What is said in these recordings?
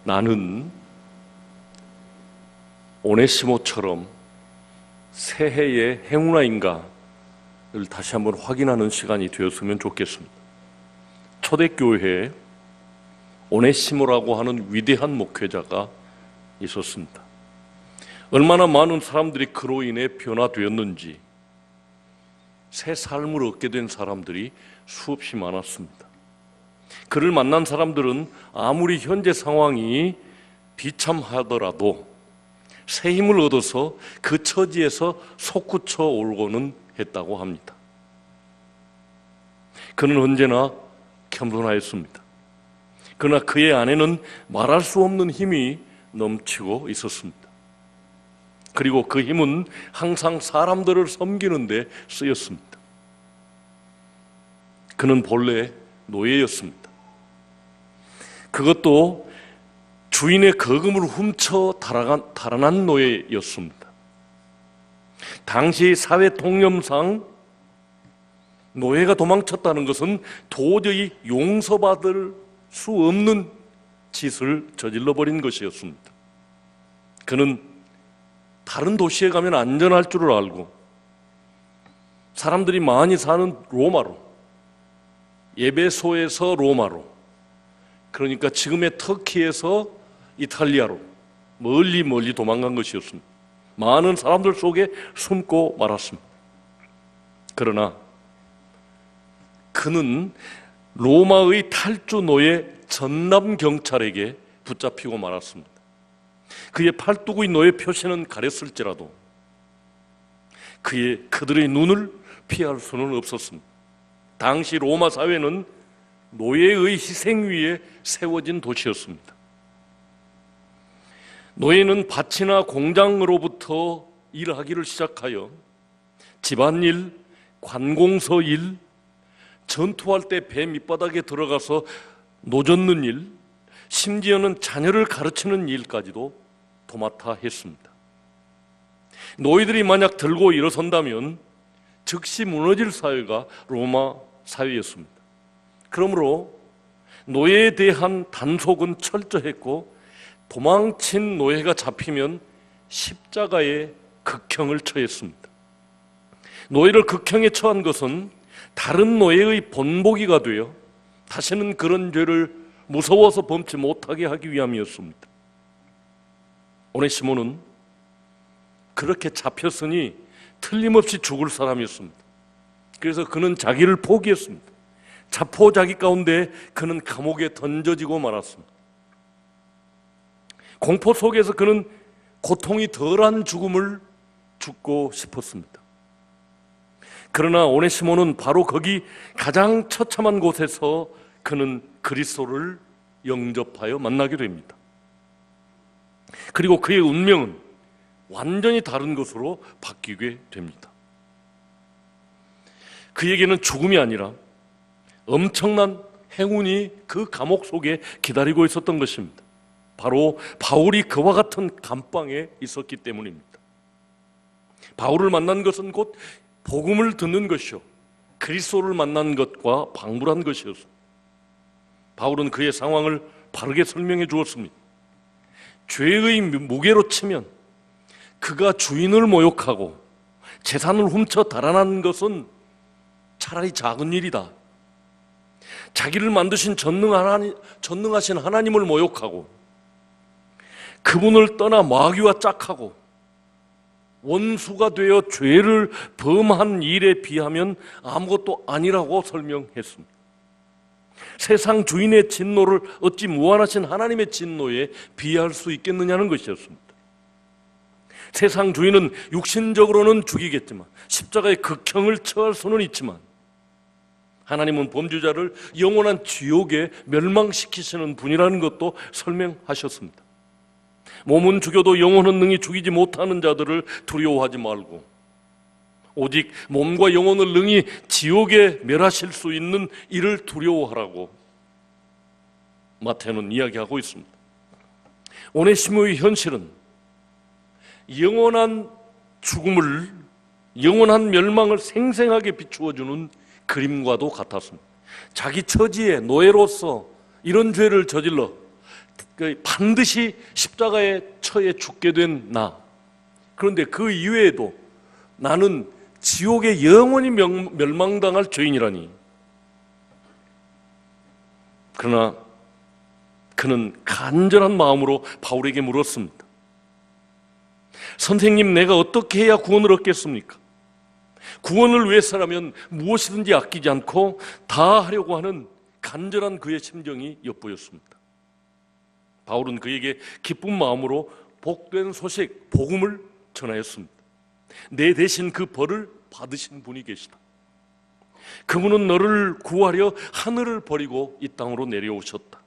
나는 오네시모처럼 새해의 행운아인가를 다시 한번 확인하는 시간이 되었으면 좋겠습니다. 초대교회에 오네시모라고 하는 위대한 목회자가 있었습니다. 얼마나 많은 사람들이 그로 인해 변화되었는지 새 삶을 얻게 된 사람들이 수없이 많았습니다. 그를 만난 사람들은 아무리 현재 상황이 비참하더라도 새 힘을 얻어서 그 처지에서 솟구쳐 오르고는 했다고 합니다. 그는 언제나 겸손하였습니다. 그러나 그의 안에는 말할 수 없는 힘이 넘치고 있었습니다. 그리고 그 힘은 항상 사람들을 섬기는 데 쓰였습니다. 그는 본래 노예였습니다. 그것도 주인의 거금을 훔쳐 달아난 노예였습니다. 당시 사회 통념상 노예가 도망쳤다는 것은 도저히 용서받을 수 없는 짓을 저질러 버린 것이었습니다. 그는 다른 도시에 가면 안전할 줄을 알고 사람들이 많이 사는 로마로, 예배소에서 로마로, 그러니까 지금의 터키에서 이탈리아로 멀리 도망간 것이었습니다. 많은 사람들 속에 숨고 말았습니다. 그러나 그는 로마의 탈주 노예 전남 경찰에게 붙잡히고 말았습니다. 그의 팔뚝의 노예 표시는 가렸을지라도 그들의 눈을 피할 수는 없었습니다. 당시 로마 사회는 노예의 희생 위에 세워진 도시였습니다. 노예는 밭이나 공장으로부터 일하기를 시작하여 집안일, 관공서 일, 전투할 때 배 밑바닥에 들어가서 노젓는 일, 심지어는 자녀를 가르치는 일까지도 도맡아 했습니다. 노예들이 만약 들고 일어선다면 즉시 무너질 사회가 로마 사회였습니다. 그러므로 노예에 대한 단속은 철저했고 도망친 노예가 잡히면 십자가의 극형을 처했습니다. 노예를 극형에 처한 것은 다른 노예의 본보기가 되어 다시는 그런 죄를 무서워서 범치 못하게 하기 위함이었습니다. 오네시모는 그렇게 잡혔으니 틀림없이 죽을 사람이었습니다. 그래서 그는 자기를 포기했습니다. 자포자기 가운데 그는 감옥에 던져지고 말았습니다. 공포 속에서 그는 고통이 덜한 죽음을 죽고 싶었습니다. 그러나 오네시모는 바로 거기 가장 처참한 곳에서 그는 그리스도를 영접하여 만나게 됩니다. 그리고 그의 운명은 완전히 다른 것으로 바뀌게 됩니다. 그에게는 죽음이 아니라 엄청난 행운이 그 감옥 속에 기다리고 있었던 것입니다. 바로 바울이 그와 같은 감방에 있었기 때문입니다. 바울을 만난 것은 곧 복음을 듣는 것이요 그리스도를 만난 것과 방불한 것이었습니다. 바울은 그의 상황을 바르게 설명해 주었습니다. 죄의 무게로 치면 그가 주인을 모욕하고 재산을 훔쳐 달아난 것은 차라리 작은 일이다. 자기를 만드신 전능하신 하나님을 모욕하고 그분을 떠나 마귀와 짝하고 원수가 되어 죄를 범한 일에 비하면 아무것도 아니라고 설명했습니다. 세상 주인의 진노를 어찌 무한하신 하나님의 진노에 비할 수 있겠느냐는 것이었습니다. 세상 주인은 육신적으로는 죽이겠지만 십자가의 극형을 처할 수는 있지만 하나님은 범죄자를 영원한 지옥에 멸망시키시는 분이라는 것도 설명하셨습니다. 몸은 죽여도 영혼은 능히 죽이지 못하는 자들을 두려워하지 말고 오직 몸과 영혼을 능히 지옥에 멸하실 수 있는 이를 두려워하라고 마태는 이야기하고 있습니다. 오네시모의 현실은 영원한 죽음을, 영원한 멸망을 생생하게 비추어주는 그림과도 같았습니다. 자기 처지에 노예로서 이런 죄를 저질러 반드시 십자가에 처해 죽게 된 나. 그런데 그 이외에도 나는 지옥에 영원히 멸망당할 죄인이라니. 그러나 그는 간절한 마음으로 바울에게 물었습니다. 선생님, 내가 어떻게 해야 구원을 얻겠습니까? 구원을 위해서라면 무엇이든지 아끼지 않고 다 하려고 하는 간절한 그의 심정이 엿보였습니다. 바울은 그에게 기쁜 마음으로 복된 소식, 복음을 전하였습니다. 내 대신 그 벌을 받으신 분이 계시다. 그분은 너를 구하려 하늘을 버리고 이 땅으로 내려오셨다.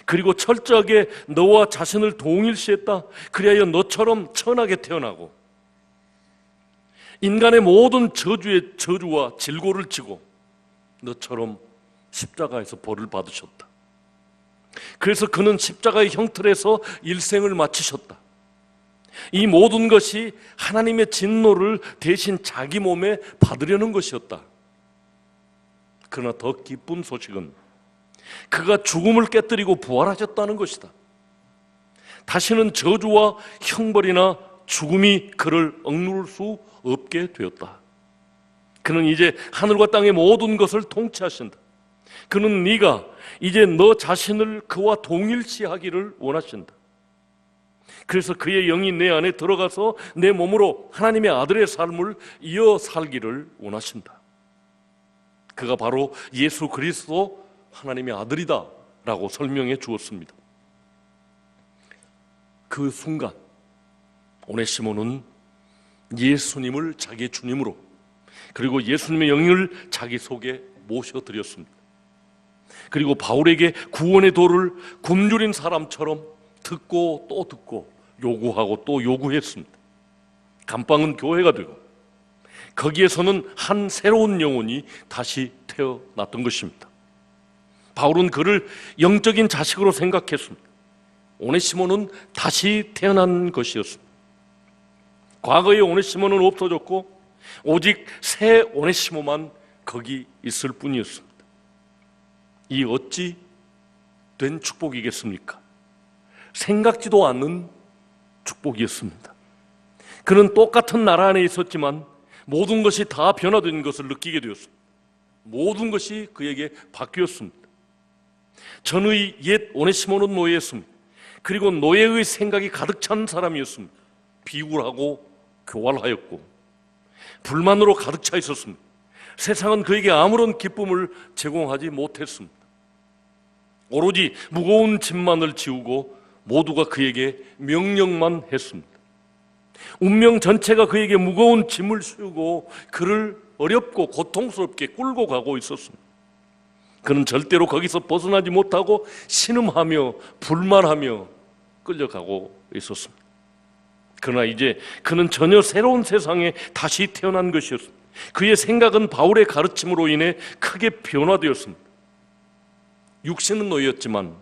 그리고 철저하게 너와 자신을 동일시했다. 그리하여 너처럼 천하게 태어나고 인간의 모든 저주와 질고를 지고 너처럼 십자가에서 벌을 받으셨다. 그래서 그는 십자가의 형틀에서 일생을 마치셨다. 이 모든 것이 하나님의 진노를 대신 자기 몸에 받으려는 것이었다. 그러나 더 기쁜 소식은 그가 죽음을 깨뜨리고 부활하셨다는 것이다. 다시는 저주와 형벌이나 죽음이 그를 억누를 수 없게 되었다. 그는 이제 하늘과 땅의 모든 것을 통치하신다. 그는 네가 이제 너 자신을 그와 동일시하기를 원하신다. 그래서 그의 영이 내 안에 들어가서 내 몸으로 하나님의 아들의 삶을 이어 살기를 원하신다. 그가 바로 예수 그리스도 하나님의 아들이다 라고 설명해 주었습니다. 그 순간 오네시모는 예수님을 자기 주님으로, 그리고 예수님의 영을 자기 속에 모셔드렸습니다. 그리고 바울에게 구원의 도를 굶주린 사람처럼 듣고 또 듣고 요구하고 또 요구했습니다. 감방은 교회가 되고 거기에서는 한 새로운 영혼이 다시 태어났던 것입니다. 바울은 그를 영적인 자식으로 생각했습니다. 오네시모는 다시 태어난 것이었습니다. 과거의 오네시모는 없어졌고 오직 새 오네시모만 거기 있을 뿐이었습니다. 이 어찌 된 축복이겠습니까? 생각지도 않는 축복이었습니다. 그는 똑같은 나라 안에 있었지만 모든 것이 다 변화된 것을 느끼게 되었습니다. 모든 것이 그에게 바뀌었습니다. 전의 옛 오네시모는 노예였습니다. 그리고 노예의 생각이 가득 찬 사람이었습니다. 비굴하고 교활하였고 불만으로 가득 차 있었습니다. 세상은 그에게 아무런 기쁨을 제공하지 못했습니다. 오로지 무거운 짐만을 지우고 모두가 그에게 명령만 했습니다. 운명 전체가 그에게 무거운 짐을 씌우고 그를 어렵고 고통스럽게 끌고 가고 있었습니다. 그는 절대로 거기서 벗어나지 못하고 신음하며 불만하며 끌려가고 있었습니다. 그러나 이제 그는 전혀 새로운 세상에 다시 태어난 것이었습니다. 그의 생각은 바울의 가르침으로 인해 크게 변화되었습니다. 육신은 노예였지만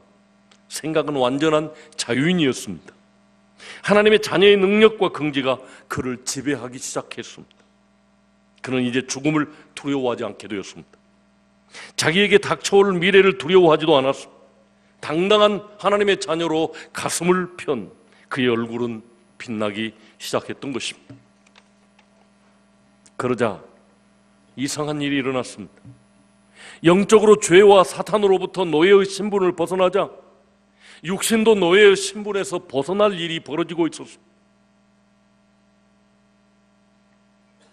생각은 완전한 자유인이었습니다. 하나님의 자녀의 능력과 긍지가 그를 지배하기 시작했습니다. 그는 이제 죽음을 두려워하지 않게 되었습니다. 자기에게 닥쳐올 미래를 두려워하지도 않았습니다. 당당한 하나님의 자녀로 가슴을 편 그의 얼굴은 빛나기 시작했던 것입니다. 그러자 이상한 일이 일어났습니다. 영적으로 죄와 사탄으로부터 노예의 신분을 벗어나자 육신도 노예의 신분에서 벗어날 일이 벌어지고 있었습니다.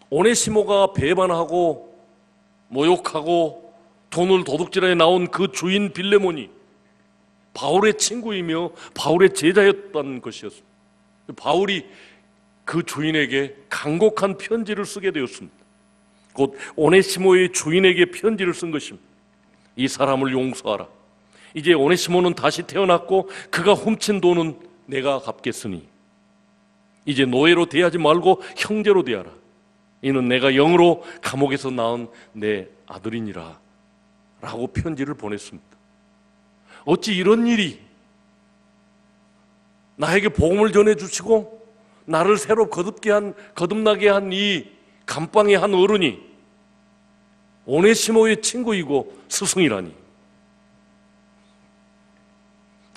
오네시모가 배반하고 모욕하고 돈을 도둑질해 나온 그 주인 빌레몬이 바울의 친구이며 바울의 제자였던 것이었습니다. 바울이 그 주인에게 간곡한 편지를 쓰게 되었습니다. 곧 오네시모의 주인에게 편지를 쓴 것입니다. 이 사람을 용서하라. 이제 오네시모는 다시 태어났고 그가 훔친 돈은 내가 갚겠으니 이제 노예로 대하지 말고 형제로 대하라. 이는 내가 영으로 감옥에서 낳은 내 아들이니라 라고 편지를 보냈습니다. 어찌 이런 일이 나에게 복음을 전해주시고 나를 새로 거듭나게 한 이 감방의 한 어른이 오네시모의 친구이고 스승이라니.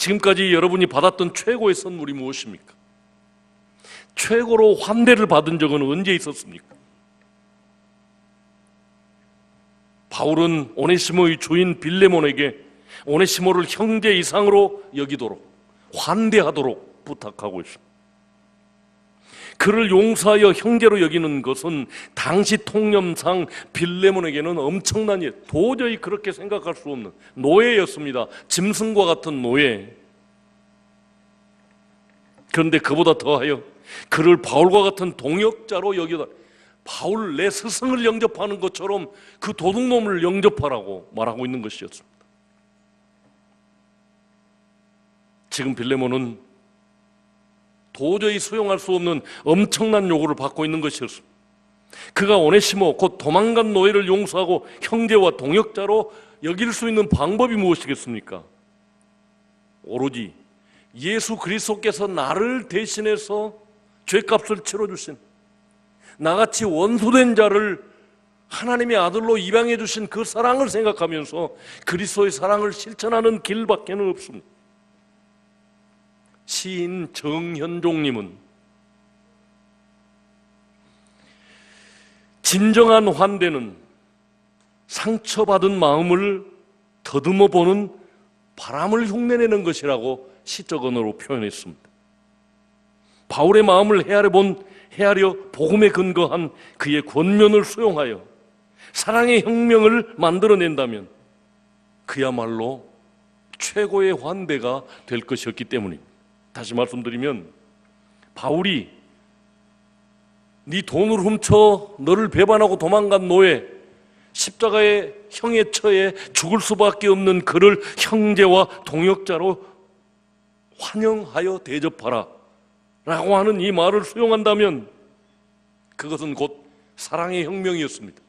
지금까지 여러분이 받았던 최고의 선물이 무엇입니까? 최고로 환대를 받은 적은 언제 있었습니까? 바울은 오네시모의 주인 빌레몬에게 오네시모를 형제 이상으로 여기도록 환대하도록 부탁하고 있습니다. 그를 용서하여 형제로 여기는 것은 당시 통념상 빌레몬에게는 엄청난 일, 도저히 그렇게 생각할 수 없는 노예였습니다. 짐승과 같은 노예. 그런데 그보다 더하여 그를 바울과 같은 동역자로 여기다, 바울 내 스승을 영접하는 것처럼 그 도둑놈을 영접하라고 말하고 있는 것이었습니다. 지금 빌레몬은 도저히 수용할 수 없는 엄청난 요구를 받고 있는 것이었습니다. 그가 오네시모, 곧 도망간 노예를 용서하고 형제와 동역자로 여길 수 있는 방법이 무엇이겠습니까? 오로지 예수 그리스도께서 나를 대신해서 죄값을 치러주신, 나같이 원수된 자를 하나님의 아들로 입양해 주신 그 사랑을 생각하면서 그리스도의 사랑을 실천하는 길밖에는 없습니다. 시인 정현종님은 진정한 환대는 상처받은 마음을 더듬어 보는 바람을 흉내내는 것이라고 시적 언어로 표현했습니다. 바울의 마음을 헤아려 복음에 근거한 그의 권면을 수용하여 사랑의 혁명을 만들어낸다면 그야말로 최고의 환대가 될 것이었기 때문입니다. 다시 말씀드리면 바울이 네 돈을 훔쳐 너를 배반하고 도망간 노예, 십자가의 형에 처해 죽을 수밖에 없는 그를 형제와 동역자로 환영하여 대접하라 라고 하는 이 말을 수용한다면 그것은 곧 사랑의 혁명이었습니다.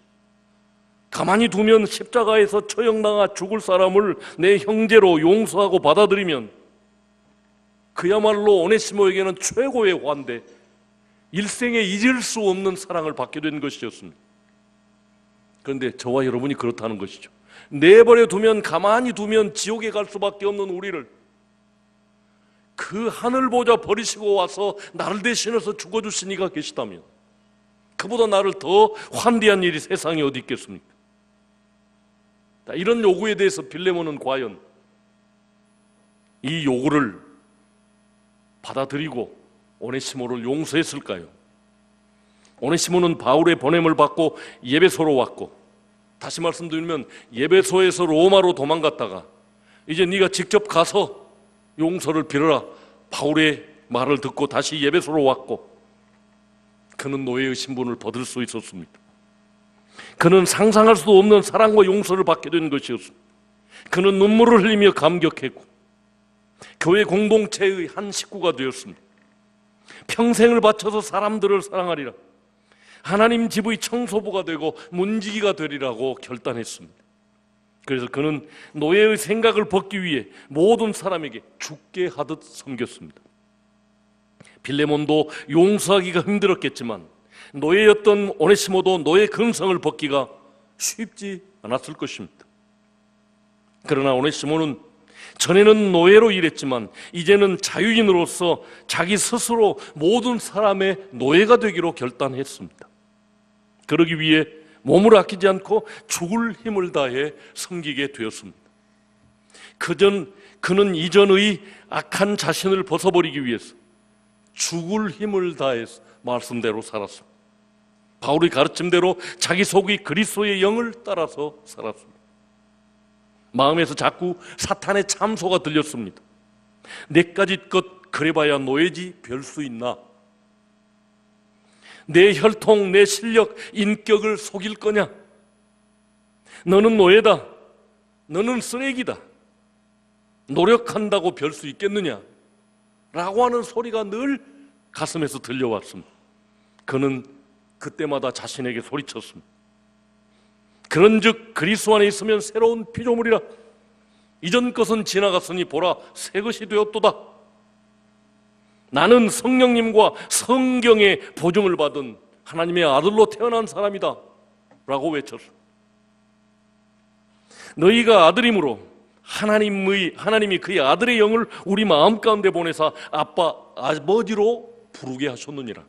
가만히 두면 십자가에서 처형당하 죽을 사람을 내 형제로 용서하고 받아들이면 그야말로 오네시모에게는 최고의 환대, 일생에 잊을 수 없는 사랑을 받게 된 것이었습니다. 그런데 저와 여러분이 그렇다는 것이죠. 내버려 두면, 가만히 두면 지옥에 갈 수밖에 없는 우리를 그 하늘 보좌 버리시고 와서 나를 대신해서 죽어주신 이가 계시다면 그보다 나를 더 환대한 일이 세상에 어디 있겠습니까? 이런 요구에 대해서 빌레몬은 과연 이 요구를 받아들이고 오네시모를 용서했을까요? 오네시모는 바울의 보냄을 받고 예배소로 왔고, 다시 말씀드리면 예배소에서 로마로 도망갔다가 이제 네가 직접 가서 용서를 빌어라, 바울의 말을 듣고 다시 예배소로 왔고, 그는 노예의 신분을 벗을 수 있었습니다. 그는 상상할 수도 없는 사랑과 용서를 받게 된 것이었습니다. 그는 눈물을 흘리며 감격했고 교회 공동체의 한 식구가 되었습니다. 평생을 바쳐서 사람들을 사랑하리라, 하나님 집의 청소부가 되고 문지기가 되리라고 결단했습니다. 그래서 그는 노예의 생각을 벗기 위해 모든 사람에게 죽게 하듯 섬겼습니다. 빌레몬도 용서하기가 힘들었겠지만 노예였던 오네시모도 노예 근성을 벗기가 쉽지 않았을 것입니다. 그러나 오네시모는 전에는 노예로 일했지만 이제는 자유인으로서 자기 스스로 모든 사람의 노예가 되기로 결단했습니다. 그러기 위해 몸을 아끼지 않고 죽을 힘을 다해 섬기게 되었습니다. 그는 이전의 악한 자신을 벗어버리기 위해서 죽을 힘을 다해서 말씀대로 살았습니다. 바울의 가르침대로 자기 속의 그리스도의 영을 따라서 살았습니다. 마음에서 자꾸 사탄의 참소가 들렸습니다. 내까짓 것 그래봐야 노예지 별 수 있나? 내 혈통, 내 실력, 인격을 속일 거냐? 너는 노예다, 너는 쓰레기다, 노력한다고 별 수 있겠느냐? 라고 하는 소리가 늘 가슴에서 들려왔습니다. 그는 그때마다 자신에게 소리쳤습니다. 그런즉 그리스도 안에 있으면 새로운 피조물이라, 이전 것은 지나갔으니 보라 새 것이 되었도다. 나는 성령님과 성경의 보증을 받은 하나님의 아들로 태어난 사람이다 라고 외쳤습니다. 너희가 아들이므로 하나님이 그의 아들의 영을 우리 마음 가운데 보내사 아빠, 아버지로 부르게 하셨느니라.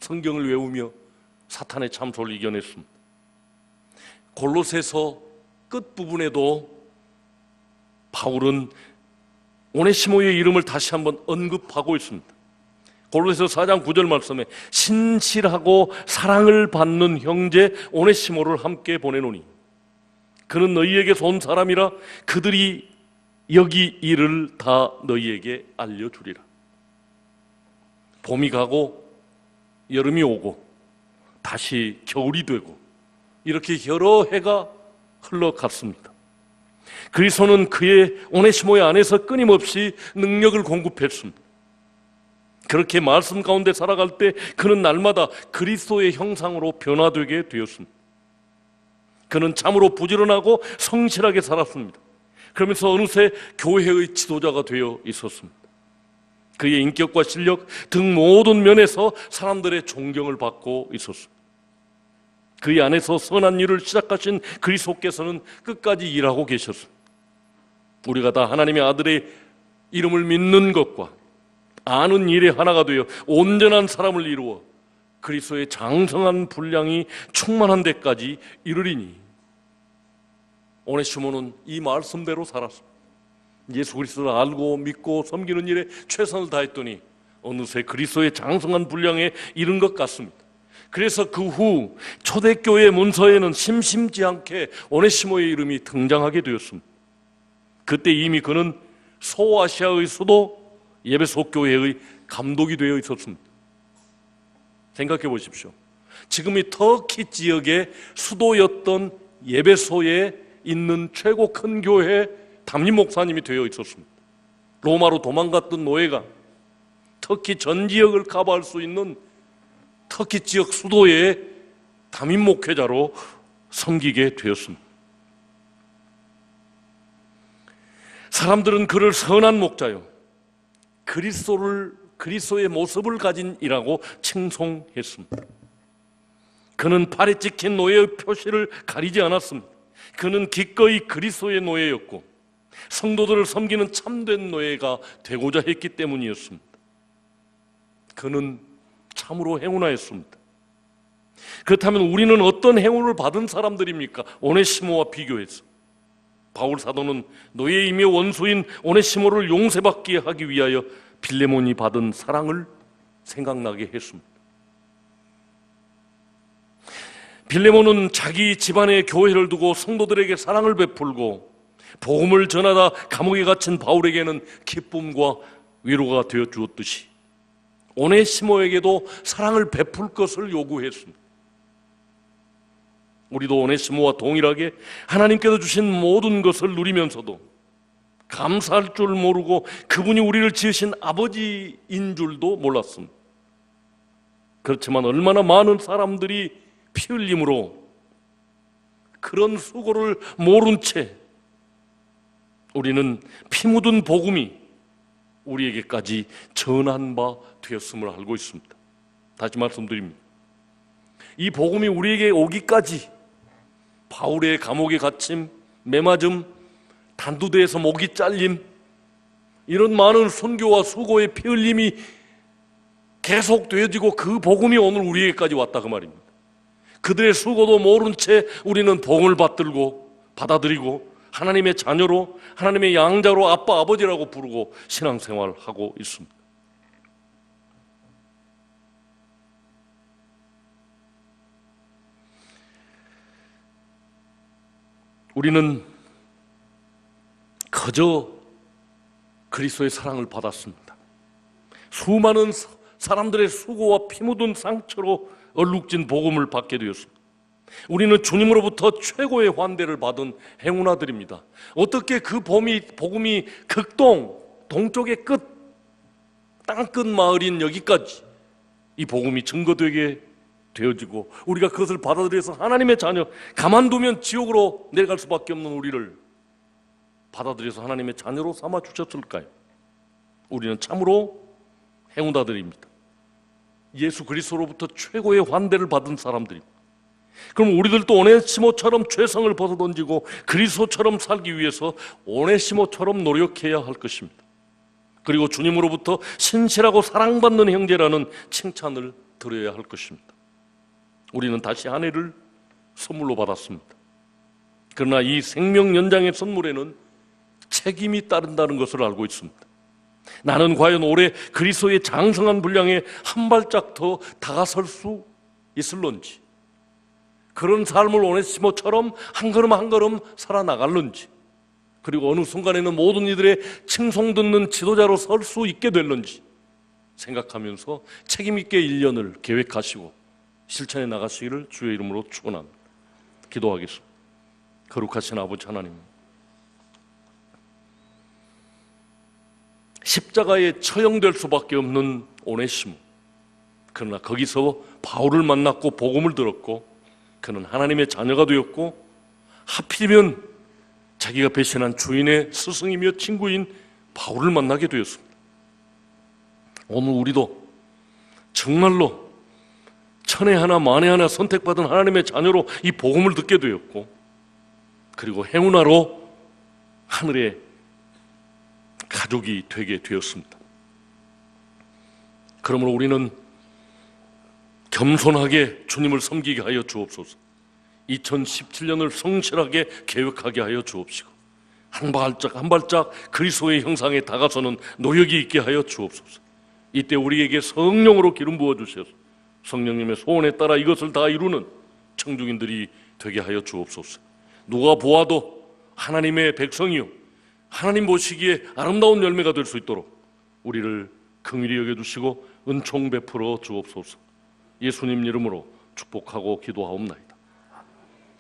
성경을 외우며 사탄의 참소를 이겨냈습니다. 골로새서 끝부분에도 바울은 오네시모의 이름을 다시 한번 언급하고 있습니다. 골로새서 4장 9절 말씀에 신실하고 사랑을 받는 형제 오네시모를 함께 보내노니 그는 너희에게서 온 사람이라 그들이 여기 일을 다 너희에게 알려주리라. 봄이 가고 여름이 오고 다시 겨울이 되고 이렇게 여러 해가 흘러갔습니다. 그리스도는 그의 오네시모의 안에서 끊임없이 능력을 공급했습니다. 그렇게 말씀 가운데 살아갈 때 그는 날마다 그리스도의 형상으로 변화되게 되었습니다. 그는 참으로 부지런하고 성실하게 살았습니다. 그러면서 어느새 교회의 지도자가 되어 있었습니다. 그의 인격과 실력 등 모든 면에서 사람들의 존경을 받고 있었습니다. 그의 안에서 선한 일을 시작하신 그리스도께서는 끝까지 일하고 계셨습니다. 우리가 다 하나님의 아들의 이름을 믿는 것과 아는 일에 하나가 되어 온전한 사람을 이루어 그리스도의 장성한 분량이 충만한 데까지 이르리니 오네시모는 이 말씀대로 살았습니다. 예수 그리스도를 알고 믿고 섬기는 일에 최선을 다했더니 어느새 그리스도의 장성한 분량에 이른 것 같습니다. 그래서 그 후 초대교회 문서에는 심심치 않게 오네시모의 이름이 등장하게 되었습니다. 그때 이미 그는 소아시아의 수도 에베소 교회의 감독이 되어 있었습니다. 생각해 보십시오. 지금 이 터키 지역의 수도였던 에베소에 있는 최고 큰 교회 담임 목사님이 되어 있었습니다. 로마로 도망갔던 노예가 터키 전 지역을 커버할 수 있는 터키 지역 수도의 담임 목회자로 섬기게 되었습니다. 사람들은 그를 선한 목자요, 그리스도의 모습을 가진 이라고 칭송했습니다. 그는 팔에 찍힌 노예의 표시를 가리지 않았습니다. 그는 기꺼이 그리스도의 노예였고 성도들을 섬기는 참된 노예가 되고자 했기 때문이었습니다. 그는 참으로 행운하였습니다. 그렇다면 우리는 어떤 행운을 받은 사람들입니까? 오네시모와 비교해서 바울 사도는 노예이며 원수인 오네시모를 용서받게 하기 위하여 빌레몬이 받은 사랑을 생각나게 했습니다. 빌레몬은 자기 집안의 교회를 두고 성도들에게 사랑을 베풀고 복음을 전하다 감옥에 갇힌 바울에게는 기쁨과 위로가 되어 주었듯이 오네시모에게도 사랑을 베풀 것을 요구했습니다. 우리도 오네시모와 동일하게 하나님께서 주신 모든 것을 누리면서도 감사할 줄 모르고 그분이 우리를 지으신 아버지인 줄도 몰랐습니다. 그렇지만 얼마나 많은 사람들이 피 흘림으로 그런 수고를 모른 채 우리는 피 묻은 복음이 우리에게까지 전한 바 되었음을 알고 있습니다. 다시 말씀드립니다. 이 복음이 우리에게 오기까지 바울의 감옥에 갇힘, 매맞음, 단두대에서 목이 잘림, 이런 많은 순교와 수고의 피 흘림이 계속 되어지고 그 복음이 오늘 우리에게까지 왔다 그 말입니다. 그들의 수고도 모른 채 우리는 복음을 받아들이고 하나님의 자녀로, 하나님의 양자로 아빠 아버지라고 부르고 신앙생활하고 있습니다. 우리는 그저 그리스도의 사랑을 받았습니다. 수많은 사람들의 수고와 피 묻은 상처로 얼룩진 복음을 받게 되었습니다. 우리는 주님으로부터 최고의 환대를 받은 행운아들입니다. 어떻게 그 복음이 동쪽의 끝, 땅끝 마을인 여기까지 이 복음이 증거되게 되어지고 우리가 그것을 받아들여서 하나님의 자녀, 가만두면 지옥으로 내려갈 수밖에 없는 우리를 받아들여서 하나님의 자녀로 삼아 주셨을까요? 우리는 참으로 행운아들입니다. 예수 그리스도로부터 최고의 환대를 받은 사람들입니다. 그럼 우리들도 오네시모처럼 죄성을 벗어던지고 그리스도처럼 살기 위해서 오네시모처럼 노력해야 할 것입니다. 그리고 주님으로부터 신실하고 사랑받는 형제라는 칭찬을 드려야 할 것입니다. 우리는 다시 한 해를 선물로 받았습니다. 그러나 이 생명 연장의 선물에는 책임이 따른다는 것을 알고 있습니다. 나는 과연 올해 그리스도의 장성한 분량에 한 발짝 더 다가설 수 있을런지, 그런 삶을 오네시모처럼 한 걸음 한 걸음 살아나갈런지, 그리고 어느 순간에는 모든 이들의 칭송 듣는 지도자로 설 수 있게 될런지 생각하면서 책임 있게 1년을 계획하시고 실천해 나가시기를 주의 이름으로 축원합니다. 기도하겠습니다. 거룩하신 아버지 하나님, 십자가에 처형될 수밖에 없는 오네시모, 그러나 거기서 바울을 만났고 복음을 들었고 그는 하나님의 자녀가 되었고 하필이면 자기가 배신한 주인의 스승이며 친구인 바울을 만나게 되었습니다. 오늘 우리도 정말로 천에 하나 만에 하나 선택받은 하나님의 자녀로 이 복음을 듣게 되었고, 그리고 행운아로 하늘의 가족이 되게 되었습니다. 그러므로 우리는 겸손하게 주님을 섬기게 하여 주옵소서. 2017년을 성실하게 계획하게 하여 주옵시고 한 발짝 한 발짝 그리스도의 형상에 다가서는 노력이 있게 하여 주옵소서. 이때 우리에게 성령으로 기름 부어 주셔서 성령님의 소원에 따라 이것을 다 이루는 청중인들이 되게 하여 주옵소서. 누가 보아도 하나님의 백성이요 하나님 보시기에 아름다운 열매가 될 수 있도록 우리를 긍휼히 여겨주시고 은총 베풀어 주옵소서. 예수님 이름으로 축복하고 기도하옵나이다.